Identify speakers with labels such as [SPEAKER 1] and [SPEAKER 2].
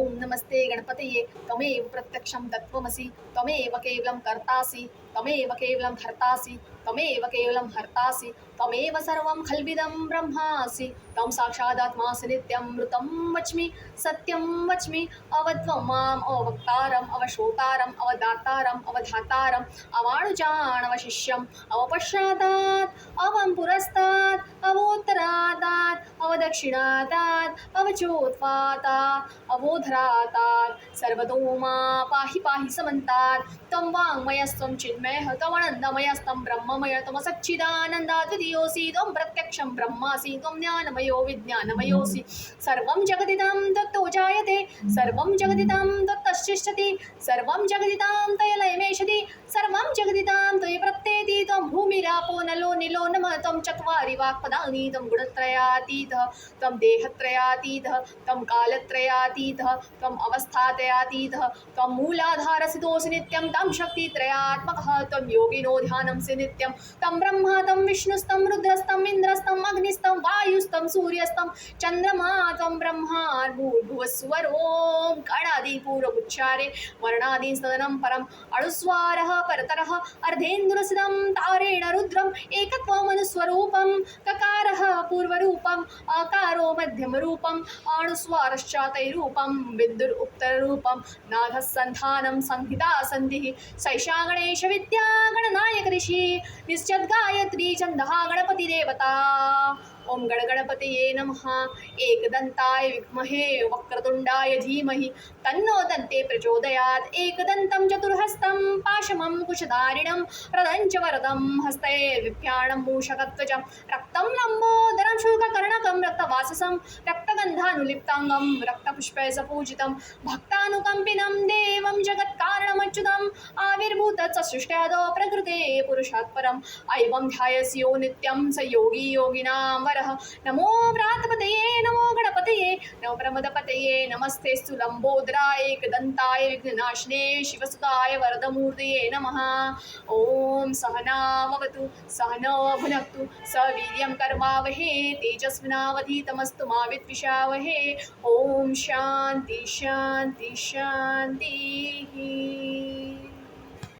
[SPEAKER 1] ओम नमस्ते गणपतये त्वमेव प्रत्यक्षं तत्त्वमसि त्वमेव केवलं कर्तासि त्वमेव केवलं हर्तासि त्वमेव केवलं हर्तासि त्वमेव सर्वं खल्विदं ब्रह्मासि त्वं साक्षादात्मासि नित्यं मृतं वच्मि सत्यं वच्मि अवध्वं माम् अवक्तारम् अवश्रोतारम् अवदातारम् अवधातारम् अवाणुजाणवशिष्यम् अवपश्चातात् अवं पुरस्तात् अवोत्तरातात् अवदक्षिणातात् अवचोत्पातात् अवोधरातात् सर्वतो मा पाहि पाहि समन्तात् त्वं वाङ्मयस्त्वं चिन्मयः त्वमनन्दमयस्त्वं ब्रह्ममय त्वमसच्चिदानन्दाद्वितीयोऽसि त्वं प्रत्यक्षं ब्रह्मासि त्वं ज्ञानमयो विज्ञानमयोऽसि सर्वं जगदिदं तत्तो जायते सर्वं जगदिदं तत्तश्चिष्ठति सर्वं जगदिदं तयलयमेषति सर्वं जगदिदं त्वयि प्रत्येति त्वं भूमिरापो नलो निलो नमः त्वं चत्वारि वाक्पदानि त्वं गुणत्रयातीतः त्वं देहत्रयातीतः त्वं कालत्रयातीतः त्वम् अवस्थात्रयातीतः त्वं मूलाधारसितोऽसि नित्यं तं शक्तित्रयात्मकः त्वं योगिनो ध्यानंसि नित्यं तं ब्रह्मा तं विष्णुस्तं रुद्रस्तं इन्द्रस्तं अग्निस्तं वायुस्तं सूर्यस्तं चन्द्रमा त्वं ब्रह्मा भूर्भुवस्वरों कणादिपूर्वमुच्चारे वर्णादिसदनं परम् अणुस्वारः परतरः अर्धेन्दुरसिदं तारेण रुद्रम् एकत्वमनुस्वरूपं ककारः पूर्वरूपम् आकारो मध्यमरूपम् अणुस्वारश्चातैरूपं बिन्दुरुत्तररूपं नाथः सन्धानं संहिता सन्धिः सैषा गणेशविद्या गणनायक ऋषि निश्चद्गायत्री छन्दः गणपतिदेवता ओम गणगणपतये नमः एकदन्ताय विद्महे वक्रतुण्डाय धीमहि तन्नो दन्ते प्रचोदयात् एकदन्तं चतुर्हस्तं पाशमं कुशधारिणं रदं च वरदं हस्ते विभ्याणं मूषकध्वजं रक्तं लम्बोदरं शुककर्णकं रक्तवाससं रक्तगन्धानुलिप्ताङ्गं रक्तपुष्पै सपूजितं भक्तानुकम्पिनं देवं जगत्कारणमच्युतम् आविर्भूतः सृष्ट्यादौ प्रकृते पुरुषात् परम् ऐवं ध्यायसि यो नित्यं स योगी योगिनां वरः नमो व्रातपतये नमो गणपतये नमो प्रमदपतये नमस्तेस्तु लम्बोदराय एकदन्ताय विघ्ननाशिने शिवसुताय वरदमूर्तये नमः ॐ सहनाववतु सहनौ भुनक्तु सवीर्यं कर्मावहे तेजस्विनावधीतमस्तु मा विद्विषावहे ॐ शान्ति शान्ति शान्तिः।